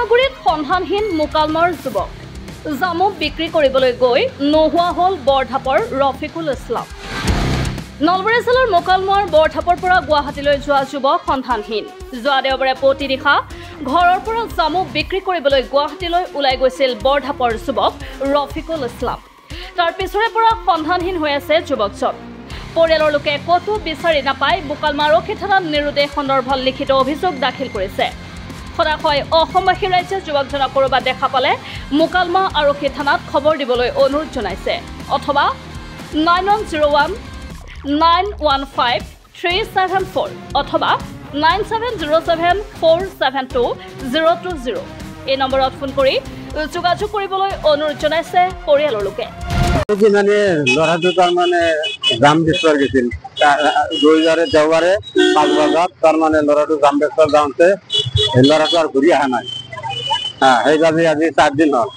নগৰীত সন্ধানহীন মোকালমৰ যুৱক জামুক বিক্ৰী কৰিবলৈ গৈ নোহোৱা হ'ল বৰধাপৰ ৰফিকুল ইছলাম। নলবাৰী জিলাৰ মোকালমৰ বৰধাপৰ পৰা গুৱাহাটীলৈ যোৱা যুৱক সন্ধানহীন। যোৱা দেওবাৰে পুৱতি নিশা ঘৰৰ পৰা জামুক বিক্ৰী কৰিবলৈ গুৱাহাটীলৈ ওলাই গৈছিল বৰধাপৰ যুৱক ৰফিকুল ইছলাম। তাৰ পিছৰে পৰা সন্ধানহীন হৈ আছে যুৱকজন। পৰিয়ালৰ লোকে ক'তো বিচাৰি নাপাই মোকালমা আৰক্ষী থানাত নিৰুদ্দেশ সন্দৰ্ভত লিখিত অভিযোগ দাখিল কৰিছে। সদাশয় অসমবাসী ৰাইজে যুৱকজনক ক'ৰবাত দেখা পালে মোকালমা আৰক্ষী থানাত খবৰ দিবলৈ অনুৰোধ জনাইছে অথবা 9101915374 অথবা 9707472020 এই নম্বৰত ফোন কৰি যোগাযোগ কৰিবলৈ অনুৰোধ জনাইছে পৰিয়ালৰ লোকে। মানে ল'ৰাটো তাৰমানে জাম বেচবাৰ গৈছিল দেওবাৰে 5 বজাত তাৰমানে ল'ৰাটো জাম বেচবাৰ যাওঁতে ল'ৰাটো আৰু ঘূৰি অহা নাই। সেইবাবে আজি 4 দিন হ'ল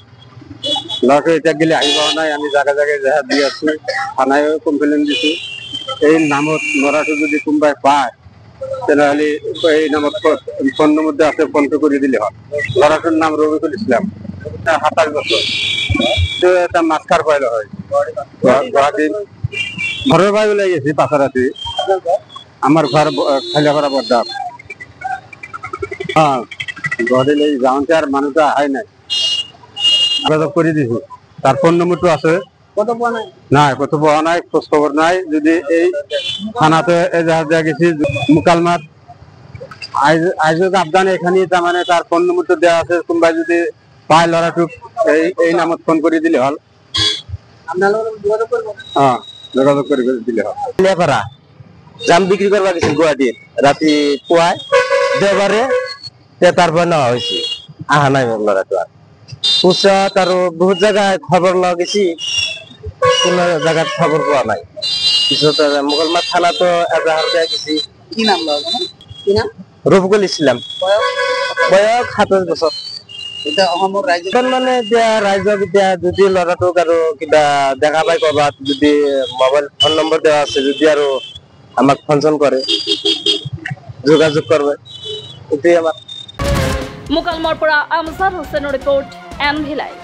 ল'ৰাটো এতিয়া গেলি আহিব নাই। আমি জাগে জাগে জেহা দি আছো, থানায় কমপ্লেইন দিছো। এই নামত ল'ৰাটো যদি কোনোবাই পায় তেনেহ'লে এই নামত ফোন নম্বৰ আছে, ফোনটো কৰি দিলে হয়। ল'ৰাটোৰ নাম ৰফিকুল ইছলাম, 27 বছৰ। এটা মাছখাৰ পাইল হয় গুৱাহাটীত ঘৰৰ পৰা ওলাই গেছি পাঁচা ৰাতি। আমাৰ ঘৰ খাইলাপাৰা বৰদাপ। গুৱাহাটীলৈ যাওঁতে আৰু মানুহটো অহাই নাই। যোগাযোগ কৰি দিছো, তাৰ ফোন নম্বৰটো আছে। নাই কতো পোৱা নাই, খোঁজ খবৰ নাই। যদি এই থানাতে গেছি মোকালমাত আইজক আবদান এখানি তাৰমানে তাৰ ফোন নম্বৰটো দেওয়া আছে। কোনোবাই যদি পায় ল'ৰাটোক এই নামত ফোন কৰি দিলে হ'ল। যোগাযোগ কৰি দিলে হ'ল। জাম বিক্ৰী কৰিব গৈছিল গুৱাহাটীত ৰাতি পুৱাই দেওবাৰে। তাৰ পৰা নহা হৈছে, অহা নাই মোৰ ল'ৰাটো। পিছত আৰু বহুত জেগাত খবৰ লোৱা গৈছি, কোনো জেগাত খবৰ পোৱা নাই। পিছত মোকালমা থানাতো এজাহাৰ দিয়া গৈছি। কি নাম ৰফিকুল ইছলাম, বয়স 27 বছৰ। মানে এতিয়া ৰাইজক এতিয়া যদি ল'ৰাটোক আৰু কিবা দেখা পাই কৰবাত, যদি মোবাইল ফোন নম্বৰ দেওয়া আছে, যদি আৰু আমাক ফোন চোন কৰে যোগাযোগ কৰবে। মোকালমৰ পৰা আমজাদ হুছেইনৰ ৰিপৰ্ট এনভি লাইভ।